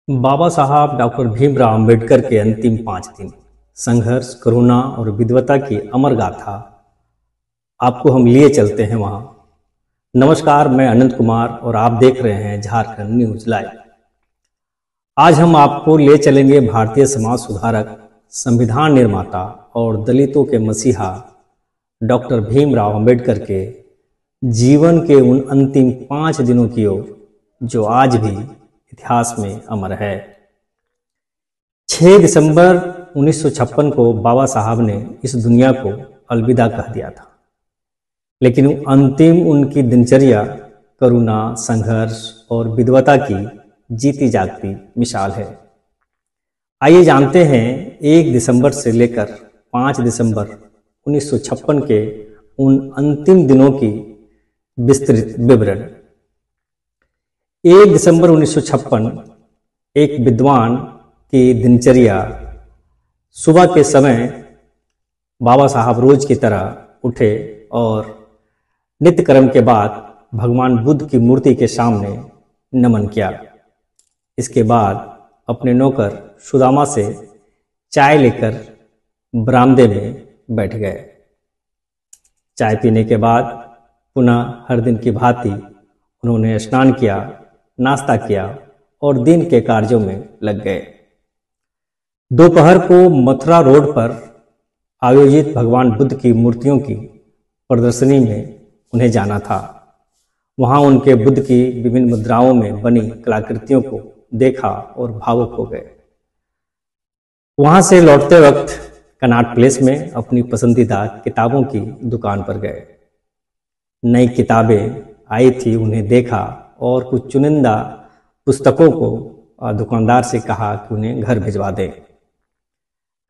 बाबा साहब डॉक्टर भीमराव अंबेडकर के अंतिम 5 दिन संघर्ष, करुणा और विद्वता की अमर गाथा आपको हम लिए चलते हैं वहां। नमस्कार, मैं अनंत कुमार और आप देख रहे हैं झारखंड न्यूज लाइव। आज हम आपको ले चलेंगे भारतीय समाज सुधारक, संविधान निर्माता और दलितों के मसीहा डॉक्टर भीमराव अंबेडकर के जीवन के उन अंतिम 5 दिनों की ओर जो आज भी इतिहास में अमर है। 6 दिसंबर 1956 को बाबा साहब ने इस दुनिया को अलविदा कह दिया था, लेकिन अंतिम उनकी दिनचर्या करुणा, संघर्ष और विद्वता की जीती जागती मिसाल है। आइए जानते हैं 1 दिसंबर से लेकर 5 दिसंबर 1956 के उन अंतिम दिनों की विस्तृत विवरण। 1 दिसंबर 1956 एक विद्वान की दिनचर्या। सुबह के समय बाबा साहब रोज की तरह उठे और नित्य कर्म के बाद भगवान बुद्ध की मूर्ति के सामने नमन किया। इसके बाद अपने नौकर सुदामा से चाय लेकर बरामदे में बैठ गए। चाय पीने के बाद पुनः हर दिन की भांति उन्होंने स्नान किया, नाश्ता किया और दिन के कार्यों में लग गए। दोपहर को मथुरा रोड पर आयोजित भगवान बुद्ध की मूर्तियों की प्रदर्शनी में उन्हें जाना था। वहां उनके बुद्ध की विभिन्न मुद्राओं में बनी कलाकृतियों को देखा और भावुक हो गए। वहां से लौटते वक्त कनॉट प्लेस में अपनी पसंदीदा किताबों की दुकान पर गए। नई किताबें आई थी, उन्हें देखा और कुछ चुनिंदा पुस्तकों को दुकानदार से कहा कि उन्हें घर भिजवा दें।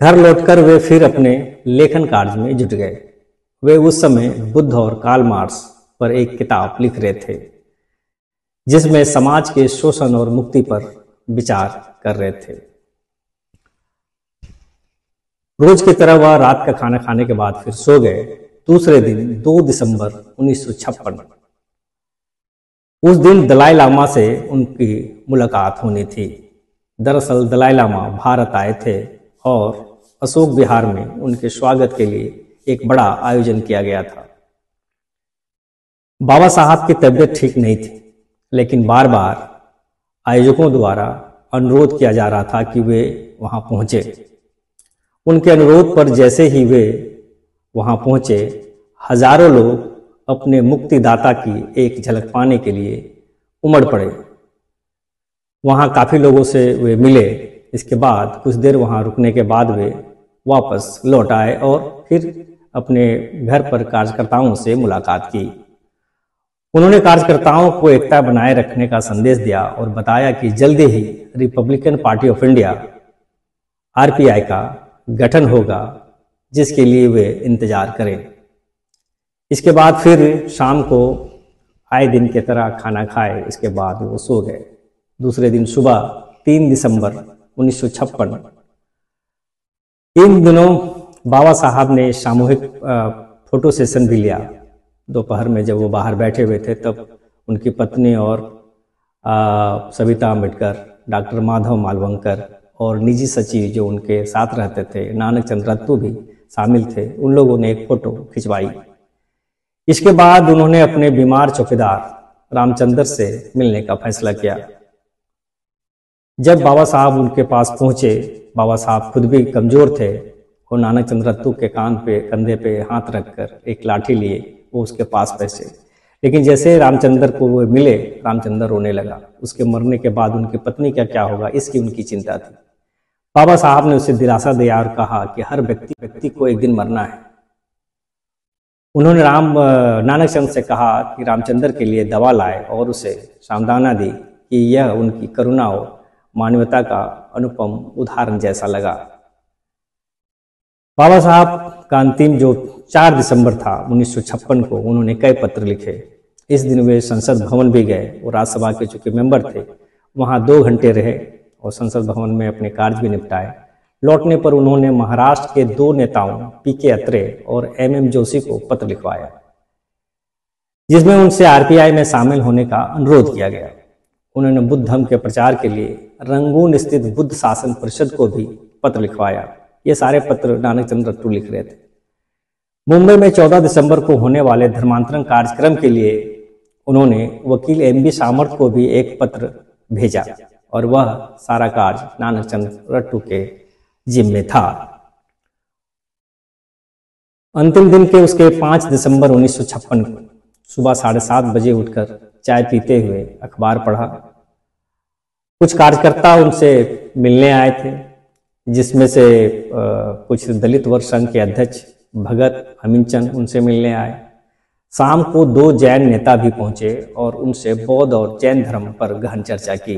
घर लौटकर वे फिर अपने लेखन कार्य में जुट गए। वे उस समय बुद्ध और कार्ल मार्क्स पर एक किताब लिख रहे थे, जिसमें समाज के शोषण और मुक्ति पर विचार कर रहे थे। रोज की तरह वह रात का खाना खाने के बाद फिर सो गए। दूसरे दिन 2 दिसंबर 1956 उस दिन दलाई लामा से उनकी मुलाकात होनी थी। दरअसल दलाई लामा भारत आए थे और अशोक विहार में उनके स्वागत के लिए एक बड़ा आयोजन किया गया था। बाबा साहब की तबीयत ठीक नहीं थी, लेकिन बार बार आयोजकों द्वारा अनुरोध किया जा रहा था कि वे वहां पहुंचे। उनके अनुरोध पर जैसे ही वे वहां पहुंचे, हजारों लोग अपने मुक्तिदाता की एक झलक पाने के लिए उमड़ पड़े। वहां काफी लोगों से वे मिले। इसके बाद कुछ देर वहां रुकने के बाद वे वापस लौट आए और फिर अपने घर पर कार्यकर्ताओं से मुलाकात की। उन्होंने कार्यकर्ताओं को एकता बनाए रखने का संदेश दिया और बताया कि जल्दी ही Republican Party of India RPI का गठन होगा, जिसके लिए वे इंतजार करें। इसके बाद फिर शाम को आए दिन की तरह खाना खाए। इसके बाद वो सो गए। दूसरे दिन सुबह 3 दिसंबर 1956 इन दिनों बाबा साहब ने सामूहिक फोटो सेशन भी लिया। दोपहर में जब वो बाहर बैठे हुए थे, तब उनकी पत्नी और सविता अम्बेडकर, डॉक्टर माधव मालवंकर और निजी सचिव जो उनके साथ रहते थे, नानक चंद्र रत्तू भी शामिल थे। उन लोगों ने एक फोटो खिंचवाई। इसके बाद उन्होंने अपने बीमार चौकीदार रामचंद्र से मिलने का फैसला किया। जब बाबा साहब उनके पास पहुंचे, बाबा साहब खुद भी कमजोर थे और नानक चंद्र रत्तू के कंधे पे हाथ रखकर एक लाठी लिए वो उसके पास बैठे। लेकिन जैसे रामचंद्र को वो मिले, रामचंद्र रोने लगा। उसके मरने के बाद उनकी पत्नी का क्या होगा, इसकी उनकी चिंता थी। बाबा साहब ने उसे दिलासा दिया और कहा कि हर व्यक्ति को एक दिन मरना है। उन्होंने नानक चंद्र से कहा कि रामचंद्र के लिए दवा लाए और उसे सांत्वना दी कि यह उनकी करुणा और मानवता का अनुपम उदाहरण जैसा लगा। बाबा साहब का अंतिम जो 4 दिसंबर था 1956 को, उन्होंने कई पत्र लिखे। इस दिन वे संसद भवन भी गए और राज्यसभा के चूंकि मेंबर थे, वहां 2 घंटे रहे और संसद भवन में अपने कार्य भी निपटाए। लौटने पर उन्होंने महाराष्ट्र के 2 नेताओं पीके अत्रे और एमएम जोशी को पत्र लिखवाया, जिसमें उनसे आरपीआई में शामिल होने का अनुरोध किया गया। उन्होंने बुद्ध धर्म के प्रचार के लिए रंगून स्थित बुद्ध शासन परिषद को भी पत्र लिखवाया। ये सारे पत्र नानक चंद्र रट्टू लिख रहे थे। मुंबई में 14 दिसंबर को होने वाले धर्मांतरण कार्यक्रम के लिए उन्होंने वकील एमबी सामर्थ को भी एक पत्र भेजा और वह सारा कार्य नानक चंद्र रट्टू के जिम्मे था। अंतिम दिन के उसके 5 दिसंबर 1956 को सुबह 7:30 बजे उठकर चाय पीते हुए अखबार पढ़ा। कुछ कार्यकर्ता उनसे मिलने आए थे, जिसमें से कुछ दलित वर्ग संघ के अध्यक्ष भगत अमीनचंद उनसे मिलने आए। शाम को 2 जैन नेता भी पहुंचे और उनसे बौद्ध और जैन धर्म पर गहन चर्चा की।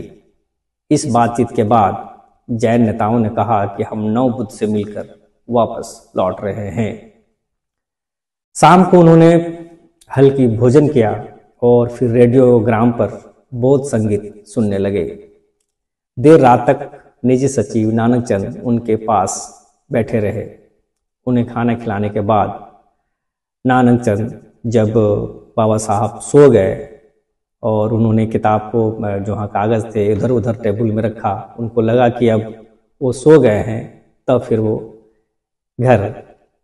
इस बातचीत के बाद जैन नेताओं ने कहा कि हम 9 बुद्ध से मिलकर वापस लौट रहे हैं। शाम को उन्होंने हल्की भोजन किया और फिर रेडियोग्राम पर बौद्ध संगीत सुनने लगे। देर रात तक निजी सचिव नानक चंद उनके पास बैठे रहे। उन्हें खाना खिलाने के बाद नानक चंद जब बाबा साहब सो गए और उन्होंने किताब को जो हाँ कागज़ थे इधर उधर टेबल में रखा, उनको लगा कि अब वो सो गए हैं, तब फिर वो घर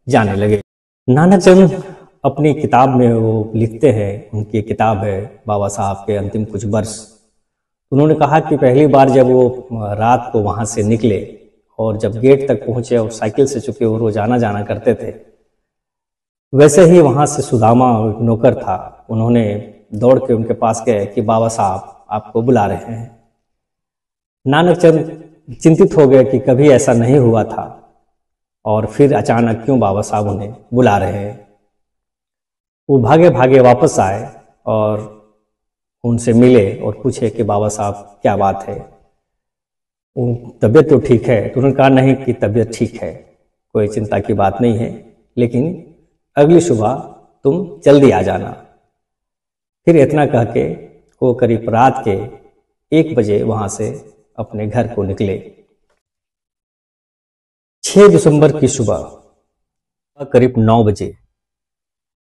जाने लगे। नानक चंद अपनी किताब में वो लिखते हैं, उनकी किताब है बाबा साहब के अंतिम कुछ वर्ष। उन्होंने कहा कि पहली बार जब वो रात को वहाँ से निकले और जब गेट तक पहुँचे और साइकिल से चुके वो रोजाना जाना करते थे, वैसे ही वहाँ से सुदामा नौकर था, उन्होंने दौड़ के उनके पास गए कि बाबा साहब आपको बुला रहे हैं। नानक चंद चिंतित हो गए कि कभी ऐसा नहीं हुआ था और फिर अचानक क्यों बाबा साहब उन्हें बुला रहे हैं। वो भागे भागे वापस आए और उनसे मिले और पूछे कि बाबा साहब क्या बात है, तबीयत तो ठीक है? तो उन्होंने कहा नहीं कि तबीयत ठीक है, कोई चिंता की बात नहीं है, लेकिन अगली सुबह तुम जल्दी आ जाना। फिर इतना कह के वो करीब रात के 1 बजे वहां से अपने घर को निकले। 6 दिसंबर की सुबह करीब 9 बजे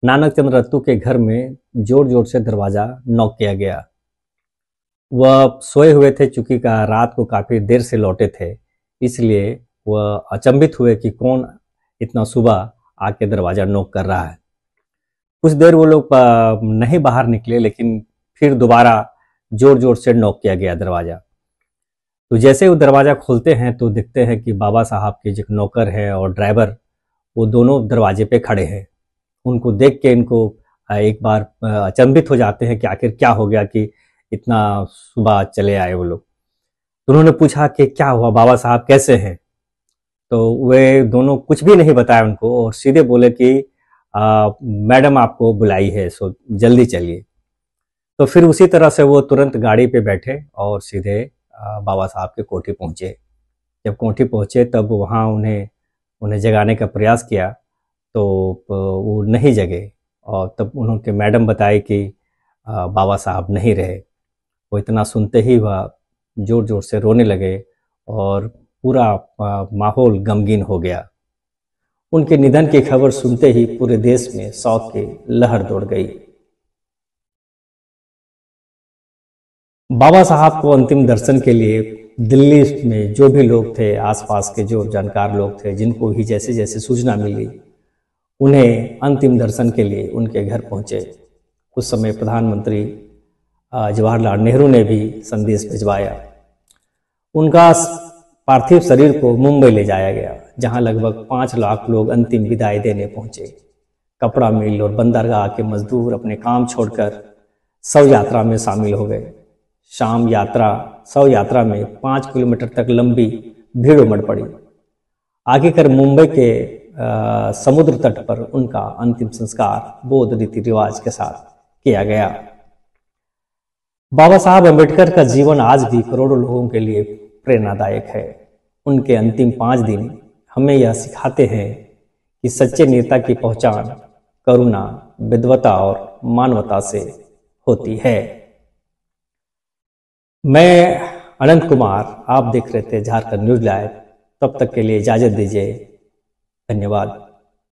नानक चंद्र रट्टू के घर में जोर जोर से दरवाजा नॉक किया गया। वह सोए हुए थे, चूंकि रात को काफी देर से लौटे थे, इसलिए वह अचंभित हुए कि कौन इतना सुबह आके दरवाजा नॉक कर रहा है। कुछ देर वो लोग नहीं बाहर निकले, लेकिन फिर दोबारा जोर जोर से नॉक किया गया दरवाजा। तो जैसे वो दरवाजा खोलते हैं तो दिखते हैं कि बाबा साहब के जो नौकर है और ड्राइवर, वो दोनों दरवाजे पे खड़े हैं। उनको देख के इनको एक बार अचंभित हो जाते हैं कि आखिर क्या हो गया कि इतना सुबह चले आए वो लोग। तो उन्होंने पूछा कि क्या हुआ, बाबा साहब कैसे हैं? तो वे दोनों कुछ भी नहीं बताया उनको और सीधे बोले कि मैडम आपको बुलाई है, सो जल्दी चलिए। तो फिर उसी तरह से वो तुरंत गाड़ी पे बैठे और सीधे बाबा साहब के कोठी पहुंचे। जब कोठी पहुंचे तब वहाँ उन्हें जगाने का प्रयास किया तो वो नहीं जगे और तब उन्होंने मैडम बताई कि बाबा साहब नहीं रहे। वो इतना सुनते ही वह जोर जोर से रोने लगे और पूरा माहौल गमगीन हो गया। उनके निधन की खबर सुनते ही पूरे देश में शोक की लहर दौड़ गई। बाबा साहब को अंतिम दर्शन के लिए दिल्ली में जो भी लोग थे, आसपास के जो जानकार लोग थे, जिनको भी जैसे जैसे सूचना मिली, उन्हें अंतिम दर्शन के लिए उनके घर पहुंचे। उस समय प्रधानमंत्री जवाहरलाल नेहरू ने भी संदेश भिजवाया। उनका पार्थिव शरीर को मुंबई ले जाया गया, जहां लगभग 5 लाख लोग अंतिम विदाई देने पहुंचे। कपड़ा मिल और बंदरगाह के मजदूर अपने काम छोड़कर शव यात्रा में शामिल हो गए। शव यात्रा में 5 किलोमीटर तक लंबी भीड़ उमड़ पड़ी। आगे कर मुंबई के समुद्र तट पर उनका अंतिम संस्कार बौद्ध रीति रिवाज के साथ किया गया। बाबा साहब अम्बेडकर का जीवन आज भी करोड़ों लोगों के लिए प्रेरणादायक है। उनके अंतिम 5 दिन हमें यह सिखाते हैं कि सच्चे नेता की पहचान करुणा, विद्वता और मानवता से होती है। मैं अनंत कुमार, आप देख रहे थे झारखंड न्यूज लाइव। तब तक के लिए इजाजत दीजिए। धन्यवाद।